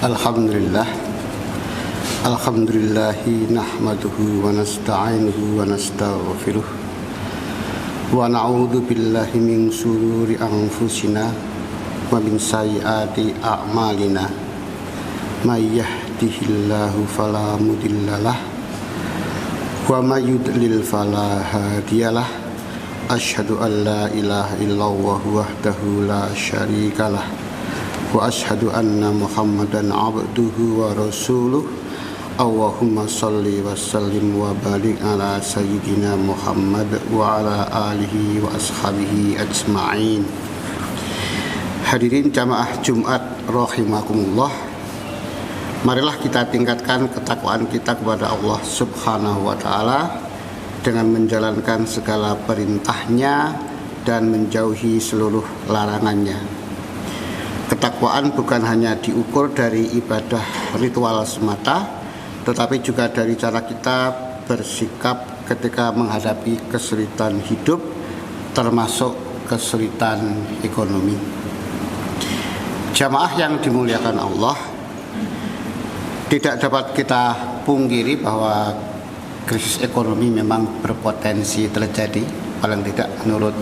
Alhamdulillah. Alhamdulillahi nahmaduhu wa nasta'inuhu wa nastaghfiruh wa na'udzu billahi min shururi anfusina wa min sayyiati a'malina. May yahdihillahu fala mudhillalah wa may yudlil fala hadiyalah. Asyhadu an la ilaha illallah wahdahu la syarikalah wa asyhadu anna Muhammadan abduhu wa rasuluh. Allahumma salli wa sallim wa barik ala sayyidina Muhammad wa ala alihi wa ashabihi ajma'in. Hadirin jamaah Jumat rahimakumullah, marilah kita tingkatkan ketakwaan kita kepada Allah Subhanahu wa ta'ala dengan menjalankan segala perintahnya dan menjauhi seluruh larangannya. Ketakwaan bukan hanya diukur dari ibadah ritual semata, tetapi juga dari cara kita bersikap ketika menghadapi kesulitan hidup, termasuk kesulitan ekonomi. Jamaah yang dimuliakan Allah, tidak dapat kita pungkiri bahwa krisis ekonomi memang berpotensi terjadi, paling tidak menurut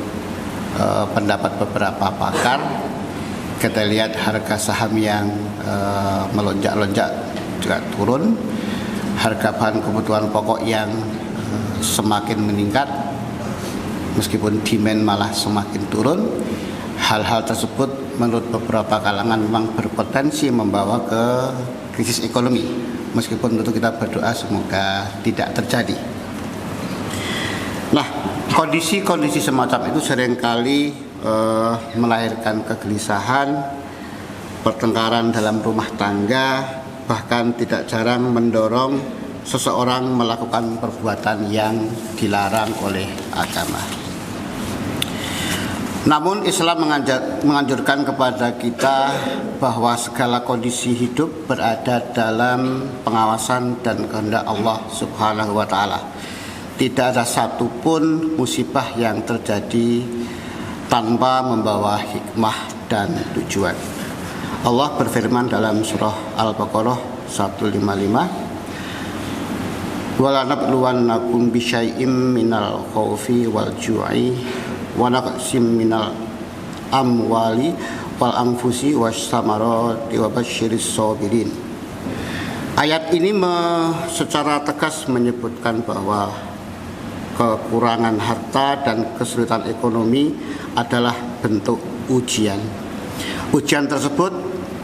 pendapat beberapa pakar. Kita lihat harga saham yang melonjak-lonjak juga turun, harga bahan kebutuhan pokok yang semakin meningkat, meskipun demand malah semakin turun. Hal-hal tersebut menurut beberapa kalangan memang berpotensi membawa ke krisis ekonomi, meskipun tentu kita berdoa semoga tidak terjadi. Nah, kondisi-kondisi semacam itu seringkali melahirkan kegelisahan, pertengkaran dalam rumah tangga, bahkan tidak jarang mendorong seseorang melakukan perbuatan yang dilarang oleh agama. Namun Islam menganjurkan kepada kita bahwa segala kondisi hidup berada dalam pengawasan dan kehendak Allah Subhanahu wa ta'ala. Tidak ada satupun musibah yang terjadi tanpa membawa hikmah dan tujuan. Allah berfirman dalam surah Al-Baqarah 155, "Walanabluwannakum bisyai'im minal khaufi wal ju'i wa naqsim minal amwali wal anfusi wassamarati wa basyiris sabirin." Ayat ini secara tegas menyebutkan bahwa kekurangan harta dan kesulitan ekonomi adalah bentuk ujian. Ujian tersebut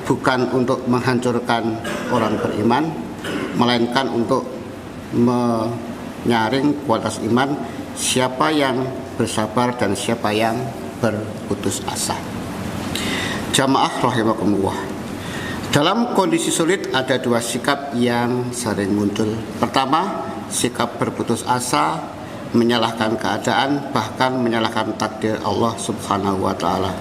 bukan untuk menghancurkan orang beriman, melainkan untuk menyaring kualitas iman siapa yang bersabar dan siapa yang berputus asa. Jamaah rahimakumullah, dalam kondisi sulit ada dua sikap yang sering muncul. Pertama, sikap berputus asa, menyalahkan keadaan, bahkan menyalahkan takdir Allah Subhanahu wa ta'ala.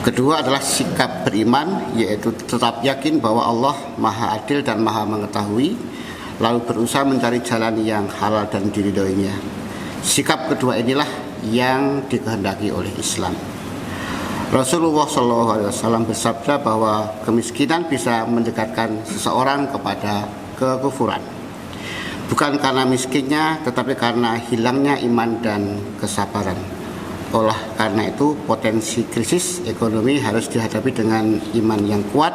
Kedua adalah sikap beriman, yaitu tetap yakin bahwa Allah maha adil dan maha mengetahui, lalu berusaha mencari jalan yang halal dan diridhoinya. Sikap kedua inilah yang dikehendaki oleh Islam. Rasulullah SAW bersabda bahwa kemiskinan bisa mendekatkan seseorang kepada kekufuran, bukan karena miskinnya, tetapi karena hilangnya iman dan kesabaran. Oleh karena itu, potensi krisis ekonomi harus dihadapi dengan iman yang kuat,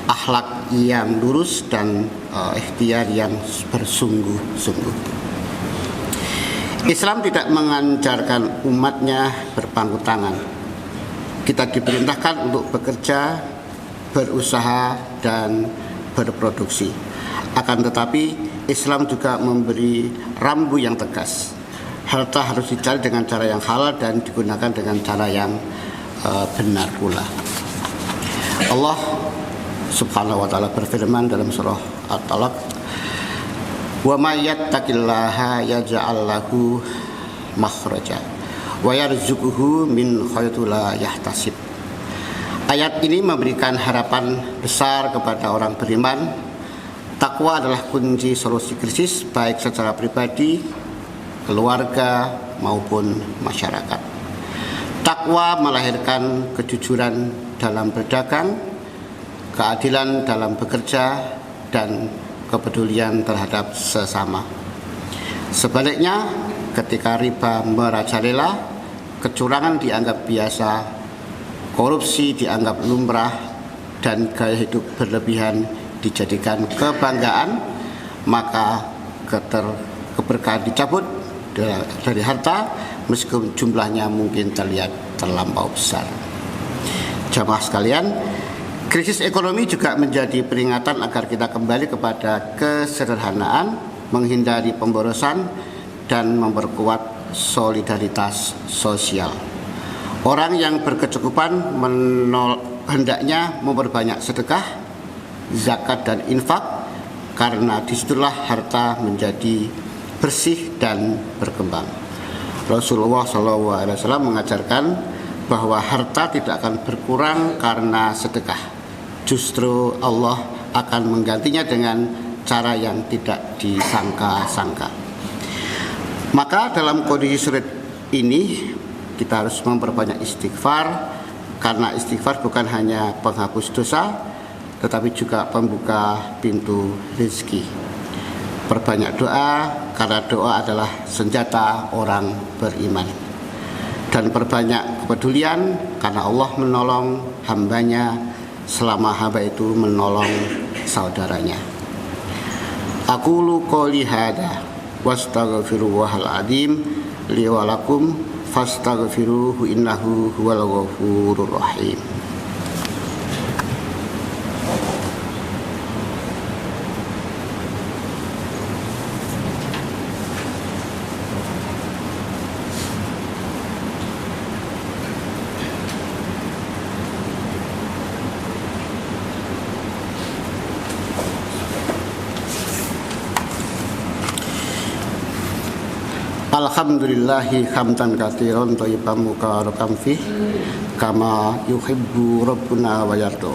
akhlak yang lurus, dan ikhtiar yang bersungguh-sungguh. Islam tidak mengajarkan umatnya berpangku tangan. Kita diperintahkan untuk bekerja, berusaha, dan berproduksi. Akan tetapi Islam juga memberi rambu yang tegas. Harta harus dicari dengan cara yang halal dan digunakan dengan cara yang benar pula. Allah Subhanahu wa ta'ala berfirman dalam surah At-Talaq, "Wa may yattaqillaha yaj'al lahu makhraja wa yarzuquhu min haitsu la yahtasib." Ayat ini memberikan harapan besar kepada orang beriman. Takwa adalah kunci solusi krisis, baik secara pribadi, keluarga, maupun masyarakat. Takwa melahirkan kejujuran dalam berdagang, keadilan dalam bekerja, dan kepedulian terhadap sesama. Sebaliknya, ketika riba merajalela, kecurangan dianggap biasa, korupsi dianggap lumrah, dan gaya hidup berlebihan dijadikan kebanggaan, maka keberkahan dicabut dari harta meskipun jumlahnya mungkin terlihat terlampau besar. Jamaah sekalian, krisis ekonomi juga menjadi peringatan agar kita kembali kepada kesederhanaan, menghindari pemborosan, dan memperkuat solidaritas sosial. Orang yang berkecukupan hendaknya memperbanyak sedekah, zakat, dan infak, karena disitulah harta menjadi bersih dan berkembang. Rasulullah SAW mengajarkan bahwa harta tidak akan berkurang karena sedekah. Justru Allah akan menggantinya dengan cara yang tidak disangka-sangka. Maka dalam kondisi sulit ini kita harus memperbanyak istighfar, karena istighfar bukan hanya penghapus dosa, tetapi juga pembuka pintu rezeki. Perbanyak doa, karena doa adalah senjata orang beriman. Dan perbanyak kepedulian, karena Allah menolong hambanya selama hamba itu menolong saudaranya. Aqulu qouli hadza wastaghfirullahal azim li wa lakum fastaghfiruhu innahu huwal ghafurur rahim. Alhamdulillahi hamdan katsiran thayyiban mubarakan fih kama yuhibbu rabbuna wa yarda.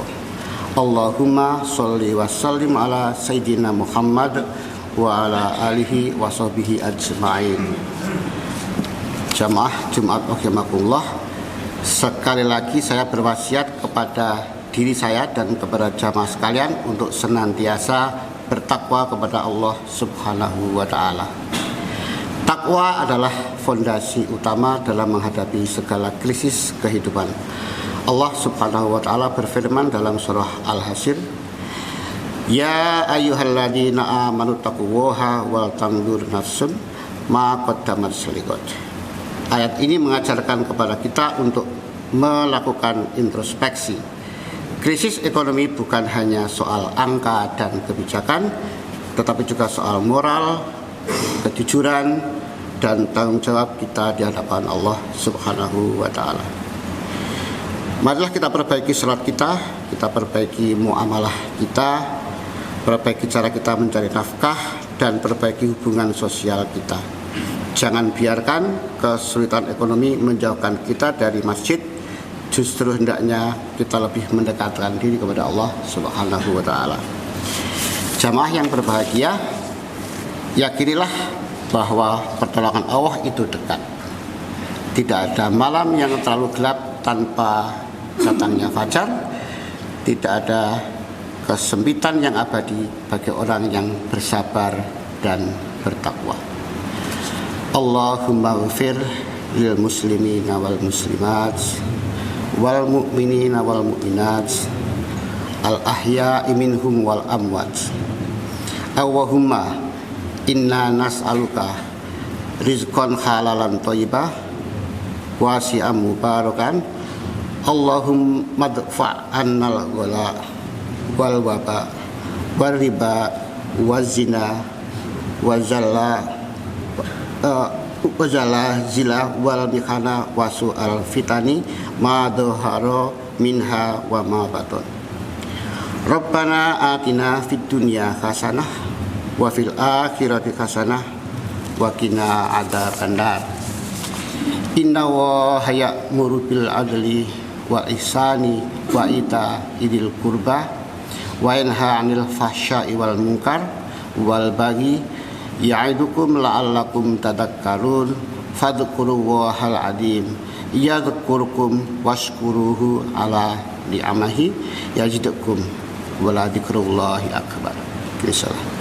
Allahumma sholli wa sallim ala sayyidina Muhammad wa ala alihi wa sahbihi ajma'in. Jamaah Jumat rahimakumullah, sekali lagi saya berwasiat kepada diri saya dan kepada jamaah sekalian untuk senantiasa bertakwa kepada Allah Subhanahu wa taala. Takwa adalah fondasi utama dalam menghadapi segala krisis kehidupan. Allah Subhanahu wa taala berfirman dalam surah Al-Hasyr, "Ya ayyuhalladzina amanu taqullaha wal tanzur nafsun ma qaddamat liqad." Ayat ini mengajarkan kepada kita untuk melakukan introspeksi. Krisis ekonomi bukan hanya soal angka dan kebijakan, tetapi juga soal moral, kejujuran, dan tanggung jawab kita di hadapan Allah Subhanahu wa taala. Marilah kita perbaiki salat kita perbaiki muamalah kita, perbaiki cara kita mencari nafkah, dan perbaiki hubungan sosial kita. Jangan biarkan kesulitan ekonomi menjauhkan kita dari masjid. Justru hendaknya kita lebih mendekatkan diri kepada Allah Subhanahu wa taala. Jamaah yang berbahagia, yakinilah bahwa pertolongan Allah itu dekat. Tidak ada malam yang terlalu gelap tanpa datangnya fajar. Tidak ada kesempitan yang abadi bagi orang yang bersabar dan bertakwa. Allahumma ghfir lil muslimina wal muslimat wal mu'minina wal mu'minat al ahya'i minhum wal amwat. Allahumma inna nas'aluka rizqan halalan thayyibah wasi'an mubarakan. Allahumma dfa' annal wala wal waba wal riba wazina wazalla zila wal mikhana wasu al fitani ma dhahara minha wa ma baton. Rabbana atina fid dunya hasanah wa fil akhirati hasanah wa qina adzabannar. Inna wa ya'muru bil adli wa ihsani wa ita'il qurba wa yanha 'anil fahsya'i wal munkar wal baghi ya'idukum la'allakum tadhakkarun. Fadhkurullahal 'azim yadhkurukum washkuruhu ala ni'amahi yazidukum wala dzikrullahi akbar. Insyaallah.